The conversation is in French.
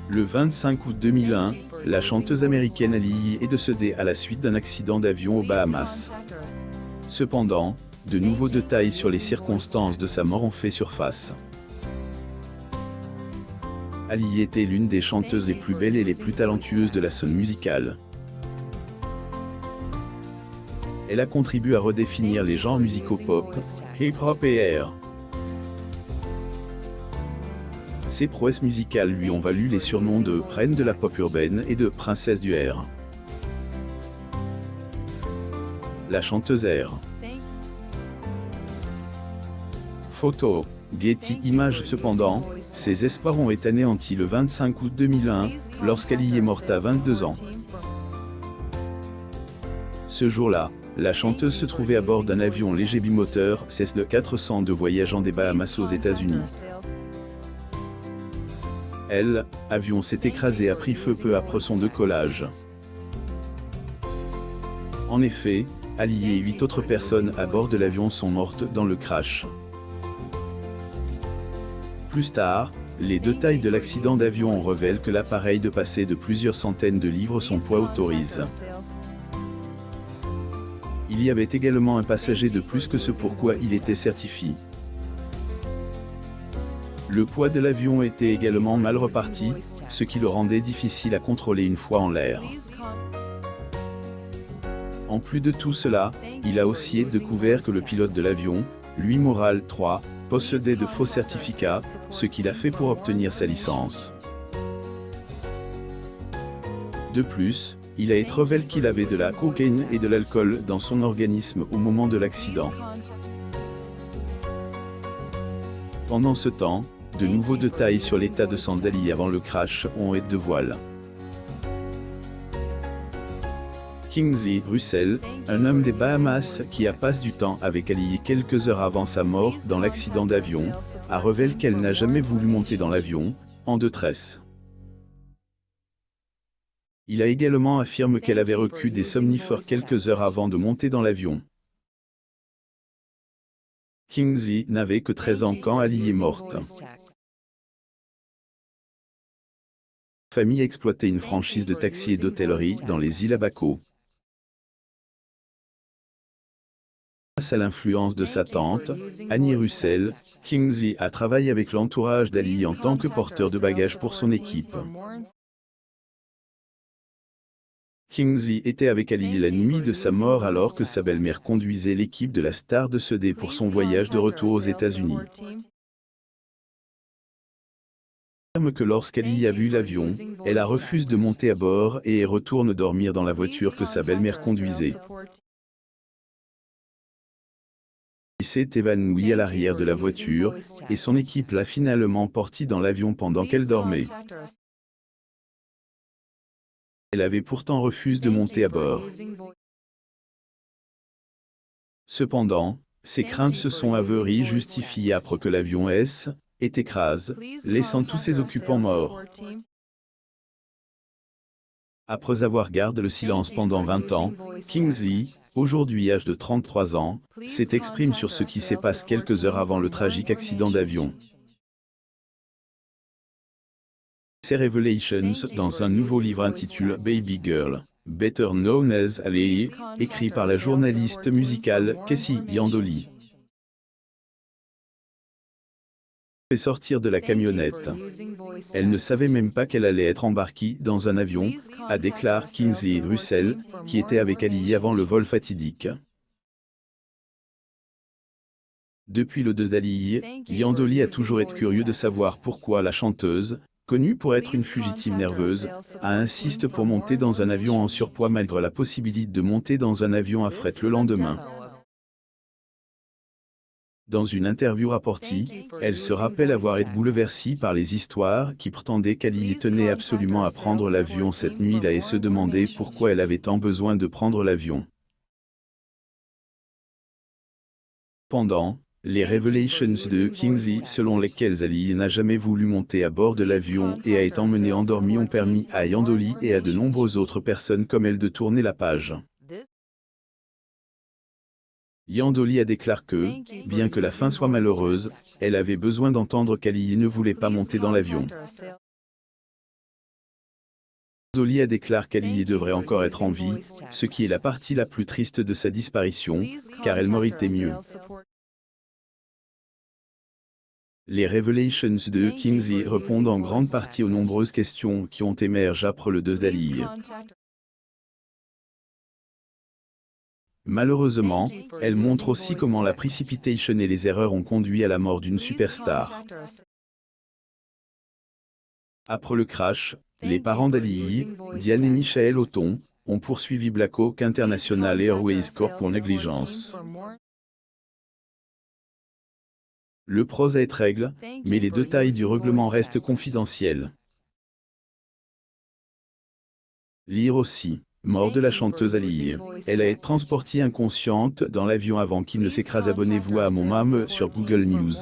Le 25 août 2001, la chanteuse américaine Ali est décédée à la suite d'un accident d'avion aux Bahamas. Cependant, de nouveaux détails sur les circonstances de sa mort ont fait surface. Ali était l'une des chanteuses les plus belles et les plus talentueuses de la scène musicale. Elle a contribué à redéfinir les genres musicaux pop, hip-hop et R. Ses prouesses musicales lui ont valu les surnoms de « reine de la pop urbaine » et de « princesse du R ». La chanteuse R. Photo. Getty Images. Cependant, ses espoirs ont été anéantis le 25 août 2001, lorsqu'Ali est morte à 22 ans. Ce jour-là, la chanteuse se trouvait à bord d'un avion léger bimoteur Cessna 402 voyageant des Bahamas aux États-Unis. L'avion s'est écrasé et a pris feu peu après son décollage. En effet, Ali et 8 autres personnes à bord de l'avion sont mortes dans le crash. Plus tard, les détails de l'accident d'avion révèlent que l'appareil dépassait de plusieurs centaines de livres son poids autorise. Il y avait également un passager de plus que ce pourquoi il était certifié. Le poids de l'avion était également mal reparti, ce qui le rendait difficile à contrôler une fois en l'air. En plus de tout cela, il a aussi découvert que le pilote de l'avion, Louis Moral III, possédait de faux certificats, ce qu'il a fait pour obtenir sa licence. De plus, il a été révélé qu'il avait de la cocaïne et de l'alcool dans son organisme au moment de l'accident. Pendant ce temps, de nouveaux détails sur l'état de santé d'Ali avant le crash ont été dévoilés. Kingsley Russell, un homme des Bahamas qui a passé du temps avec Ali quelques heures avant sa mort dans l'accident d'avion, a révélé qu'elle n'a jamais voulu monter dans l'avion, en détresse. Il a également affirmé qu'elle avait reçu des somnifères quelques heures avant de monter dans l'avion. Kingsley n'avait que 13 ans quand Ali est morte. La famille exploitait une franchise de taxi et d'hôtellerie dans les îles Abaco. Grâce à l'influence de sa tante, Annie Russell, Kingsley a travaillé avec l'entourage d'Ali en tant que porteur de bagages pour son équipe. Kingsley était avec Ali la nuit de sa mort alors que sa belle-mère conduisait l'équipe de la star de Sodé pour son voyage de retour aux États-Unis. Elle affirme que lorsqu'Ali a vu l'avion, elle a refusé de monter à bord et retourne dormir dans la voiture que sa belle-mère conduisait. Il s'est évanoui à l'arrière de la voiture, et son équipe l'a finalement porté dans l'avion pendant qu'elle dormait. Elle avait pourtant refusé de monter à bord. Cependant, ses craintes se sont avérées justifiées après que l'avion est écrasé, laissant tous ses occupants morts. Après avoir gardé le silence pendant 20 ans, Kingsley, aujourd'hui âgé de 33 ans, s'est exprimé sur ce qui s'est passé quelques heures avant le tragique accident d'avion. Ces Revelations dans un nouveau livre intitulé Baby Girl, Better Known as Ali, écrit par la journaliste musicale Cassie Yandoli. Elle fait sortir de la camionnette. Elle ne savait même pas qu'elle allait être embarquée dans un avion, a déclaré Kingsley Russell, qui était avec Ali avant le vol fatidique. Depuis le décès d'Ali, Yandoli a toujours été curieux de savoir pourquoi la chanteuse, connue pour être une fugitive nerveuse, a insisté pour monter dans un avion en surpoids malgré la possibilité de monter dans un avion à fret le lendemain. Dans une interview rapportée, elle se rappelle avoir été bouleversée par les histoires qui prétendaient qu'Ali tenait absolument à prendre l'avion cette nuit-là et se demandait pourquoi elle avait tant besoin de prendre l'avion. Pendant les Revelations de Kingsley selon lesquelles Ali n'a jamais voulu monter à bord de l'avion et a été emmené endormi ont permis à Yandoli et à de nombreuses autres personnes comme elle de tourner la page. Yandoli a déclaré que, bien que la fin soit malheureuse, elle avait besoin d'entendre qu'Ali ne voulait pas monter dans l'avion. Dolia déclare qu'Ali devrait encore être en vie, ce qui est la partie la plus triste de sa disparition, car elle méritait mieux. Les Revelations de Kingsley répondent en grande partie aux nombreuses questions qui ont émergé après le 2 d'Ali. Malheureusement, elle montre aussi comment la précipitation et les erreurs ont conduit à la mort d'une superstar. Après le crash, les parents d'Ali, Diane et Michael Oton, ont poursuivi Black Hawk International Airways Corp pour négligence. Le pros est règle, mais les détails du règlement restent confidentiels. Lire aussi. Mort de la chanteuse Ali. Elle a été transportée inconsciente dans l'avion avant qu'il ne s'écrase. Abonnez-vous à mon MAM sur Google News.